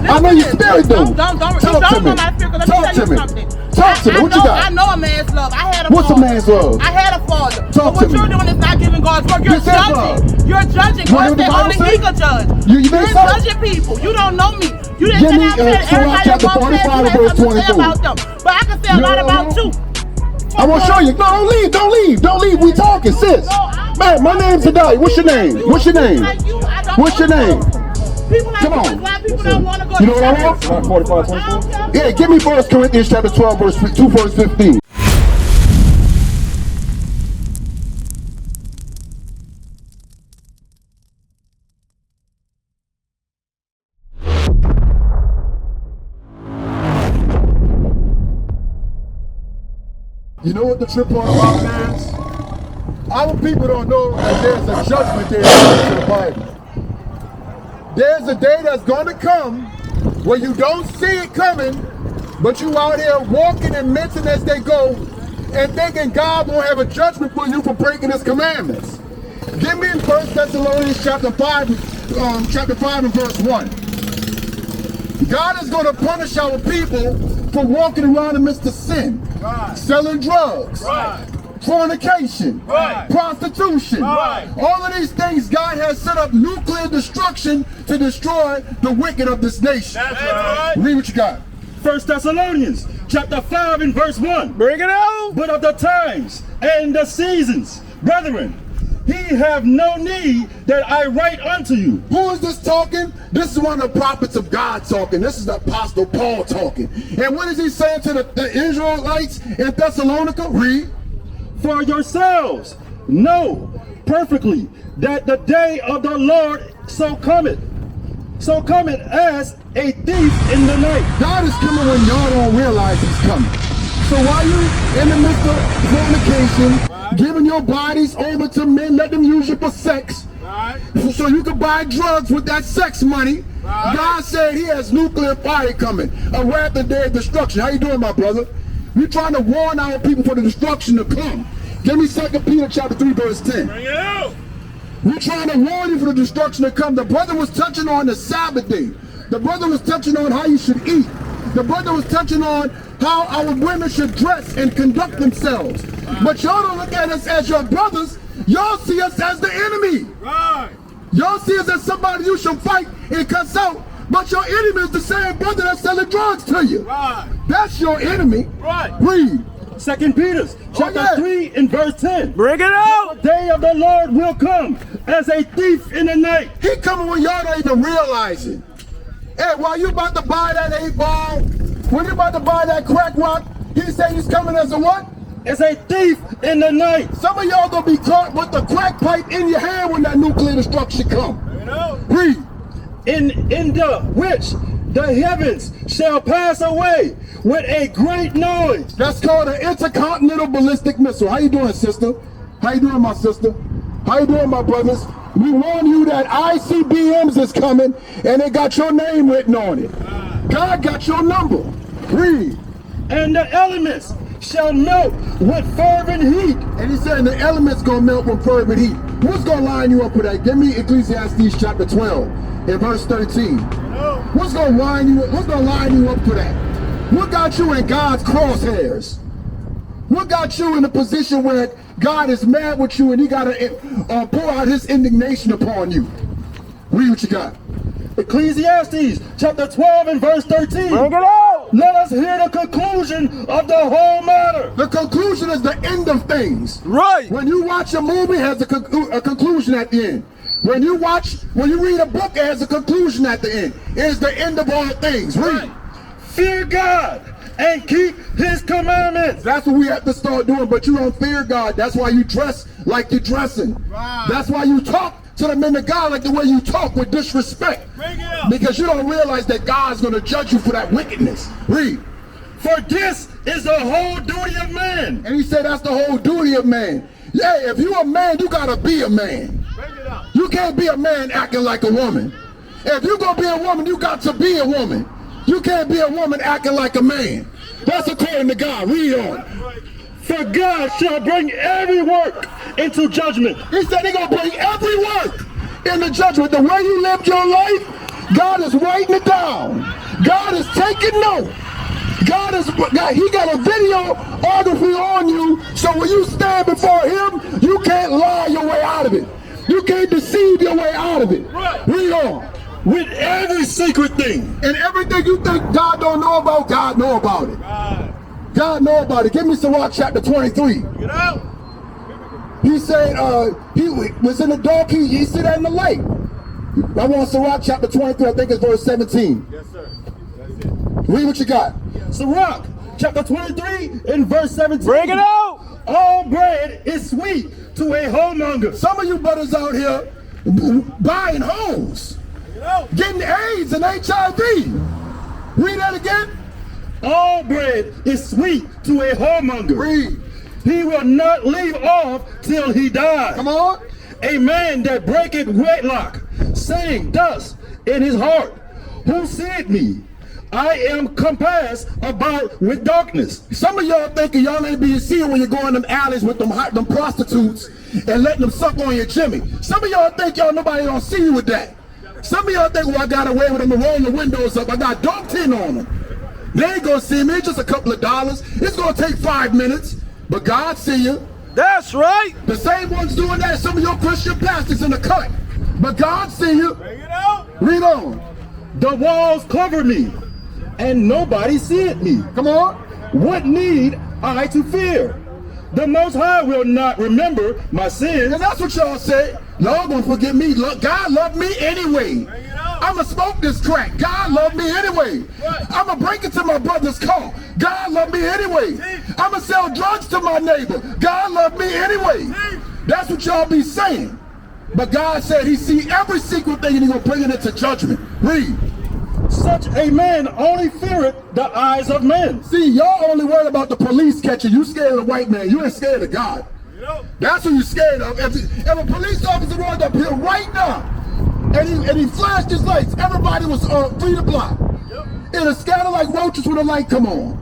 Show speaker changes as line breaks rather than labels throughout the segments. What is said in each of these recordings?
I know your spirit do.
Don't
Talk to me.
know my spirit, because let me tell you something.
Talk to me. What you got?
I know a man's love. I had a
What's
father.
a man's love?
I had a father.
Talk
but what
to me.
you're doing is not giving God's work. You're judging. You're judging. God said only He can judge. You're judging people. You don't know me. You didn't get out there. Everybody else said you had something to say about them. But I can say a lot about you.
I want to show you. No, don't leave. We talking, sis. Man, my name's Adai. What's your name? What's your name? Come on. You know what I want? 45, 24? Yeah, give me 1 Corinthians chapter 12, verse 2, verse 15. You know what the trip part about is? Our people don't know that there's a judgment there in the Bible. There's a day that's going to come where you don't see it coming, but you out here walking and menting as they go and thinking God won't have a judgment for you for breaking His commandments. Give me in 1 Thessalonians chapter 5 and verse 1. God is going to punish our people for walking around amidst the sin, selling drugs, fornication, prostitution. All of these things, God has set up nuclear destruction to destroy the wicked of this nation. Read what you got.
1 Thessalonians chapter 5 and verse 1.
Bring it out.
But of the times and the seasons, brethren, ye have no need that I write unto you.
Who is this talking? This is one of the prophets of God talking. This is the Apostle Paul talking. And what is he saying to the Israelites in Thessalonica? Read.
For yourselves know perfectly that the day of the Lord so cometh as a thief in the night.
God is coming when y'all don't realize He's coming. So while you in the midst of fornication, giving your bodies over to men, let them use you for sex, so you can buy drugs with that sex money, God said He has nuclear fire coming, a wrath and day of destruction. How you doing, my brother? We're trying to warn our people for the destruction to come. Give me 2 Peter chapter 3 verse 10.
Bring it out.
We're trying to warn you for the destruction to come. The brother was touching on the Sabbath day. The brother was touching on how you should eat. The brother was touching on how our women should dress and conduct themselves. But y'all don't look at us as your brothers. Y'all see us as the enemy. Y'all see us as somebody you should fight and cuss out. But your enemy is the same brother that's selling drugs to you. That's your enemy. Read.
2 Peter chapter 3 and verse 10.
Bring it out.
The day of the Lord will come as a thief in the night.
He coming when y'all don't even realize it. Hey, while you about to buy that 8-ball, when you about to buy that crack rock, He said He's coming as a what?
As a thief in the night.
Some of y'all gonna be caught with the crack pipe in your hand when that nuclear destruction come. Read.
In the which the heavens shall pass away with a great noise.
That's called an intercontinental ballistic missile. How you doing, sister? How you doing, my sister? How you doing, my brothers? We warn you that ICBMs is coming and they got your name written on it. God got your number. Read.
And the elements shall melt with fervent heat.
And He said the elements gonna melt with fervent heat. What's gonna line you up with that? Give me Ecclesiastes chapter 12 and verse 13. What's gonna line you up? What's gonna line you up for that? What got you in God's crosshairs? What got you in a position where God is mad with you and He got to pour out His indignation upon you? Read what you got.
Ecclesiastes chapter 12 and verse 13.
Bring it out.
Let us hear the conclusion of the whole matter.
The conclusion is the end of things.
Right.
When you watch a movie, it has a conclusion at the end. When you read a book, it has a conclusion at the end. It is the end of all things. Read.
Fear God and keep His commandments.
That's what we have to start doing, but you don't fear God. That's why you dress like you're dressing. That's why you talk to the men of God like the way you talk, with disrespect. Because you don't realize that God's going to judge you for that wickedness. Read.
For this is the whole duty of man.
And He said that's the whole duty of man. Yeah, if you're a man, you got to be a man. You can't be a man acting like a woman. If you're going to be a woman, you got to be a woman. You can't be a woman acting like a man. That's according to God. Read on.
For God shall bring every work into judgment.
He said He's going to bring every work into judgment. The way you lived your life, God is writing it down. didn't know. He got a videography on you, so when you stand before him, you can't lie your way out of it. You can't deceive your way out of it.
Right.
Read on.
With every secret thing.
And everything you think God don't know about, God know about it. God know about it. Give me Sirach chapter 23.
Get out.
He said he was in the dark, he see that in the light. I want Sirach chapter 23, I think it's verse 17.
Yes, sir. That's it.
Read what you got.
Sirach chapter 23 and verse 17.
Bring it out.
All bread is sweet to a homemonger.
Some of you brothers out here buying homes, getting AIDS and HIV. Read that again.
All bread is sweet to a whoremonger.
Read.
He will not leave off till he dies.
Come on.
A man that breaketh wedlock, saying thus in his heart, who said me? I am compassed about with darkness.
Some of y'all thinking y'all ain't being seen when you go in them alleys with them prostitutes and letting them suck on your Jimmy. Some of y'all think y'all nobody don't see you with that. Some of y'all think, well, I got away with them and rolling the windows up. I got dog tin on them. They ain't gonna see me. It's just a couple of dollars. It's gonna take 5 minutes, but God see you.
That's right.
The same ones doing that. Some of your Christian pastors in the cut, but God see you.
Bring it out.
Read on.
The walls cover me, and nobody seeth me.
Come on.
What need I to fear? The Most High will not remember my sins.
And that's what y'all say. Y'all gonna forgive me. Look, God loved me anyway. I'ma smoke this crack. God loved me anyway. I'ma break into my brother's car. God loved me anyway. I'ma sell drugs to my neighbor. God loved me anyway. That's what y'all be saying. But God said he see every secret thing and he gonna bring it into judgment. Read.
Such a man only feareth the eyes of men.
See, y'all only worried about the police catching you. Scared of the white man. You ain't scared of God. That's what you're scared of. If a police officer rolled up here right now and he flashed his lights, everybody was free to block. It'll scatter like roaches when the light come on.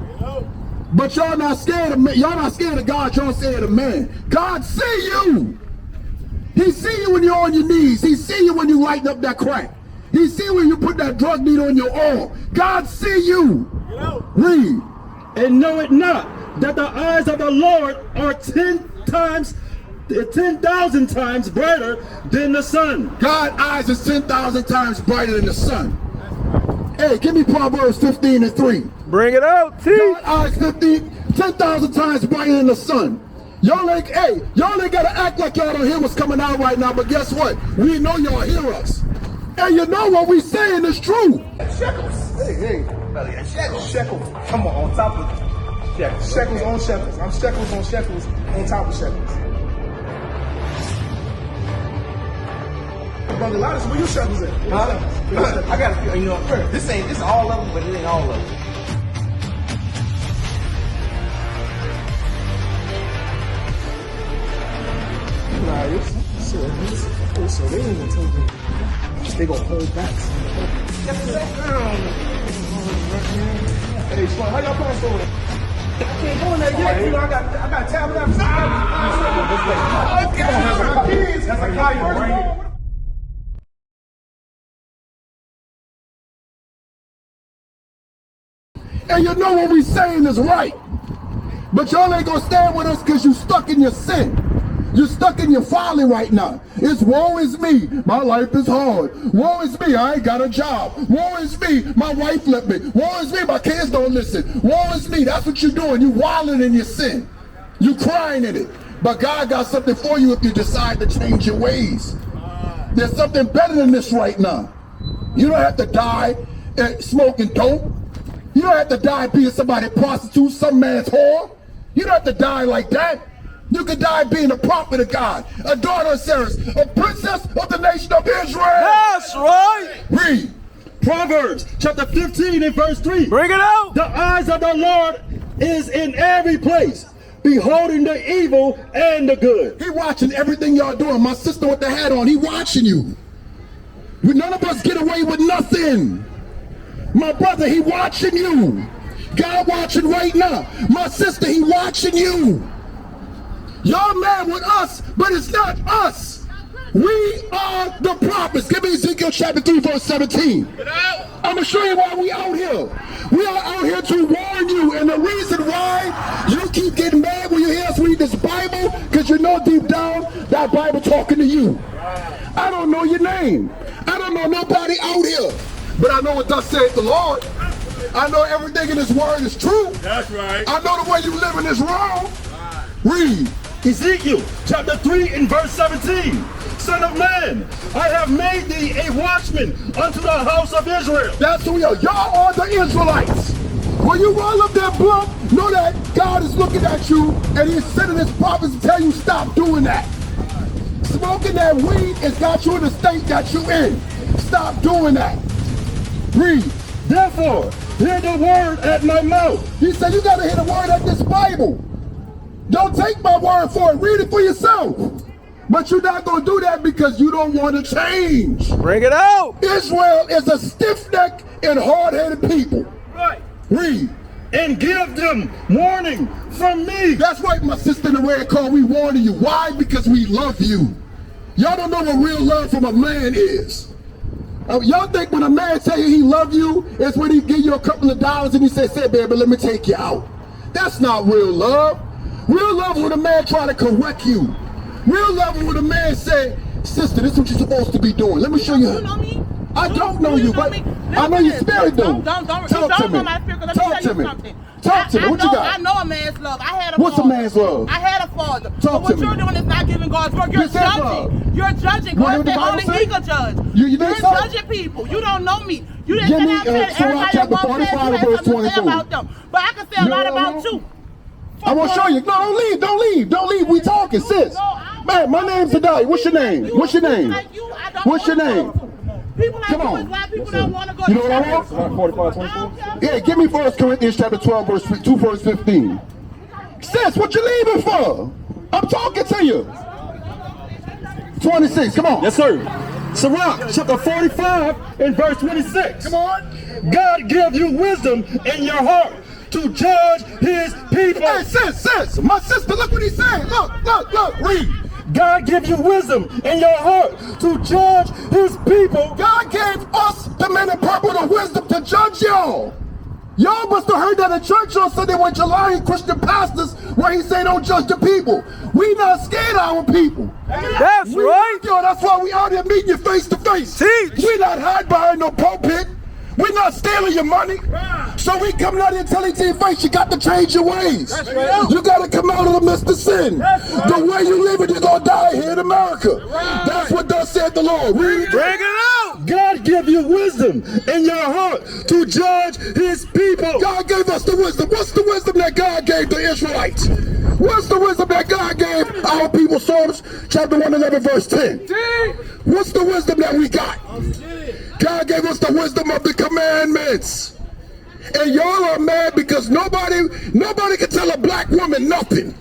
But y'all not scared of y'all not scared of God, y'all scared of man. God see you. He see you when you're on your knees. He see you when you lighten up that crack. He see when you put that drug needle in your arm. God see you. Read.
And know it not that the eyes of the Lord are 10,000 times brighter than the sun.
God's eyes is 10,000 times brighter than the sun. Hey, give me Proverbs 15:3.
Bring it out, T.
God's eyes 10,000 times brighter than the sun. Y'all ain't gotta act like y'all don't hear what's coming out right now, but guess what? We know y'all hear us. And you know what we saying is true.
Shekels. Hey. Shekels. Come on top of shekels. Shekels on shekels. I'm shekels on shekels on top of shekels. Brother Lotus, where your shekels at?
I got a few, this is all of them, but it ain't all of them.
So they ain't even taking. They gonna hold back. Hey, Sean, how y'all plans for it? I can't go in there yet. You know, I got tablets. That's a Kaya.
And you know what we saying is right. But y'all ain't gonna stand with us because you stuck in your sin. You're stuck in your folly right now. It's woe is me. My life is hard. Woe is me. I ain't got a job. Woe is me. My wife left me. Woe is me. My kids don't listen. Woe is me. That's what you're doing. You wallowing in your sin. You crying in it. But God got something for you if you decide to change your ways. There's something better than this right now. You don't have to die smoking dope. You don't have to die being somebody's prostitute, some man's whore. You don't have to die like that. You could die being a prophet of God, a daughter of Sarah, a princess of the nation of Israel.
That's right.
Read.
Proverbs chapter 15 and verse 3.
Bring it out.
The eyes of the Lord is in every place, beholding the evil and the good.
He watching everything y'all doing. My sister with the hat on, he watching you. None of us get away with nothing. My brother, he watching you. God watching right now. My sister, he watching you. Y'all mad with us, but it's not us. We are the prophets. Give me Ezekiel chapter 3, verse 17. I'm going to show you why we out here. We are out here to warn you. And the reason why you keep getting mad when you hear us read this Bible, because you know deep down that Bible talking to you. I don't know your name. I don't know nobody out here. But I know what thus saith the Lord. I know everything in this word is true.
That's right.
I know the way you living is wrong. Read.
Ezekiel chapter 3 and verse 17. Son of man, I have made thee a watchman unto the house of Israel.
That's who we are. Y'all are the Israelites. When you roll up that blunt, know that God is looking at you and he's sending his prophets to tell you stop doing that. Smoking that weed has got you in the state that you in. Stop doing that. Read.
Therefore, hear the word at my mouth.
He said you got to hear the word at this Bible. Don't take my word for it. Read it for yourself. But you're not going to do that because you don't want to change.
Bring it out.
Israel is a stiff-necked and hard-headed people.
Right.
Read.
And give them warning from me.
That's right, my sister in the red car. We warning you. Why? Because we love you. Y'all don't know what real love from a man is. Y'all think when a man tell you he love you, it's when he give you a couple of dollars and he say, baby, let me take you out. That's not real love. Real love when a man try to correct you. Real love when a man say, sister, this is what you're supposed to be doing. Let me show you.
You know me?
I don't know you, but I know your spirit do.
Don't
Talk to me.
know my spirit, 'cause let me
Talk
tell
to
you
me.
something.
Talk to me. What you got?
I know a man's love. I had a
What's a
father.
man's love?
I had a father.
Talk
but what
to me.
you're doing is not giving God's word. You're
This is love.
judging. You're judging.
You know
God
what the
said
Bible
only
say?
he can judge.
You
You're
think so?
judging people. You don't know me. You didn't
Give
say
me,
I'm saying
Sirach
everybody
chapter
that walks
45
past you has
verse
something to say
24.
about them. But I can say a
You
lot
know
about
what?
you.
I want to show you. No, don't leave. Don't leave. Don't leave. We talking, sis. Man, my name's Adai. What's your name? What's your name? What's your name?
People like
Come
you
on.
is black people don't want to go
You
to
know what I
church.
want?
45:24.
Yeah, give me 1 Corinthians chapter 12, verse 2, verse 15. Sis, what you leaving for? I'm talking to you. 26, come on.
Yes, sir. Sirach chapter 45 and verse 26.
Come on.
God give you wisdom in your heart to judge his people.
Hey, sis, my sister, look what he's saying. Look, read.
God give you wisdom in your heart to judge his people.
God gave us, the men in purple, the wisdom to judge y'all. Y'all must have heard that in church on Sunday when July Christian pastors where he say don't judge the people. We not scared of our people.
That's right.
Yo, that's why we out here meeting you face to face.
Teach.
We not hide behind no pulpit. We're not stealing your money. So we coming out here telling you to your face, you got to change your ways.
That's right.
You got to come out of the midst of sin.
That's right.
The way you live it, you're going to die here in America.
Right.
That's what thus said the Lord. Read.
Bring it out.
God give you wisdom in your heart to judge his people.
God gave us the wisdom. What's the wisdom that God gave the Israelites? What's the wisdom that God gave our people? Psalms chapter 111 verse 10. What's the wisdom that we got? God gave us the wisdom of the commandments. And y'all are mad because nobody can tell a black woman nothing.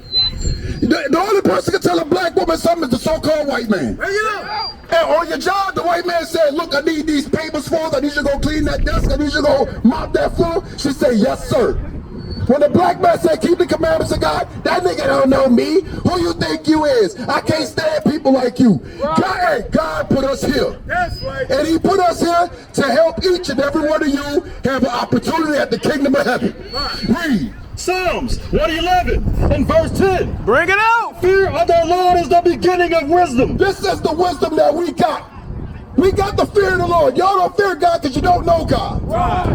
The only person can tell a black woman something is the so-called white man. And on your job, the white man said, look, I need these papers for us. I need you to go clean that desk. I need you to go mop that floor. She said, yes, sir. When the black man said, keep the commandments of God, that nigga don't know me. Who you think you is? I can't stand people like you. God put us here.
That's right.
And he put us here to help each and every one of you have an opportunity at the kingdom of heaven. Read.
Psalms 111 and verse 10.
Bring it out.
Fear of the Lord is the beginning of wisdom.
This is the wisdom that we got. We got the fear of the Lord. Y'all don't fear God because you don't know God.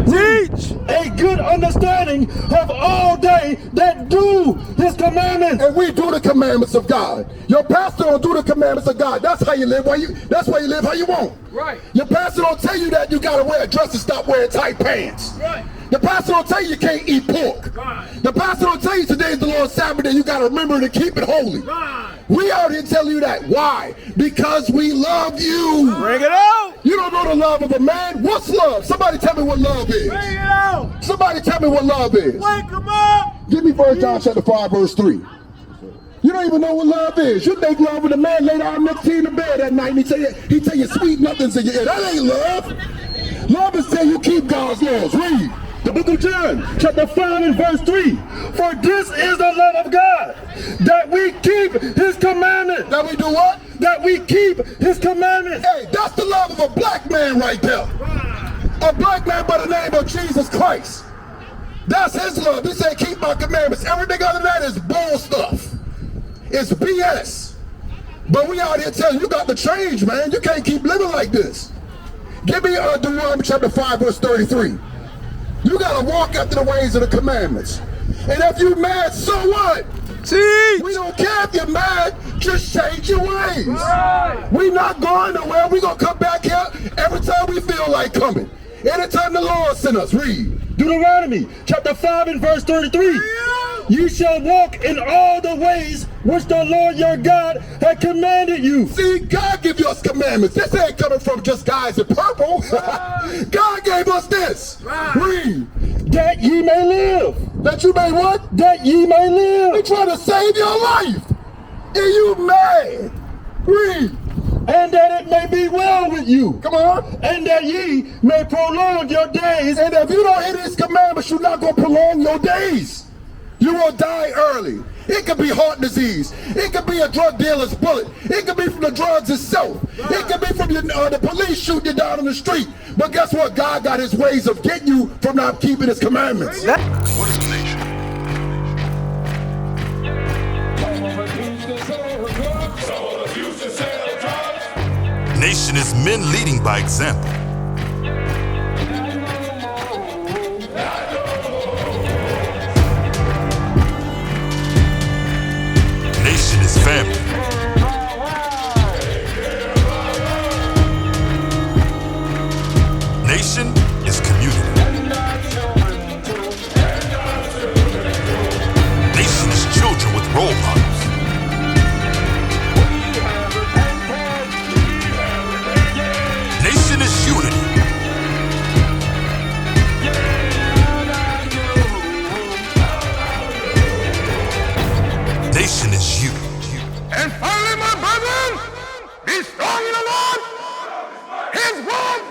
Teach.
A good understanding of all they that do his commandments.
And we do the commandments of God. Your pastor don't do the commandments of God. That's how you live. That's why you live how you want.
Right.
Your pastor don't tell you that you gotta wear a dress and stop wearing tight pants.
Right.
The pastor don't tell you you can't eat pork.
Right.
The pastor don't tell you today's the Lord's Sabbath and you gotta remember to keep it holy.
Right.
We out here telling you that. Why? Because we love you.
Bring it out.
You don't know the love of a man. What's love? Somebody tell me what love is.
Bring it out.
Somebody tell me what love is.
Wake them up.
Give me 1 John chapter 5 verse 3. You don't even know what love is. You think love when a man lay down next to you in the bed at night and he tell you sweet nothings in your ear. That ain't love. Love is tell you keep God's laws. Read.
The book Book of John, chapter 5 and verse 3. For this is the love of God, that we keep his commandments.
That we do what?
That we keep his commandments.
Hey, that's the love of a black man right there. A black man by the name of Jesus Christ. That's his love. He said, keep my commandments. Everything other than that is bull stuff. It's BS. But we out here telling you got to change, man. You can't keep living like this. Give me Deuteronomy chapter 5, verse 33. You got to walk after the ways of the commandments. And if you mad, so what?
Teach.
We don't care if you're mad. Just change your ways. Right. We not going nowhere. We going to come back here every time we feel like coming. Anytime the Lord send us. Read.
Deuteronomy chapter 5 and verse 33. You shall walk in all the ways which the Lord your God had commanded you.
See, God give us commandments. This ain't coming from just guys in purple. God gave us this. Read.
That ye may live.
That you may what?
That ye may live.
He trying to save your life. And you mad. Read.
And that it may be well with you.
Come on.
And that ye may prolong your days.
And if you don't hear these commandments, you're not going to prolong your days. You will die early. It could be heart disease. It could be a drug dealer's bullet. It could be from the drugs itself. It could be from the police shooting you down on the street. But guess what? God got his ways of getting you from not keeping his commandments.
What is the nation?
Nation is men leading by example. Nation is family. Nation is community. Nation is children with role models. Nation is unity. Nation is you.
And finally, my brethren, be strong in the Lord. His word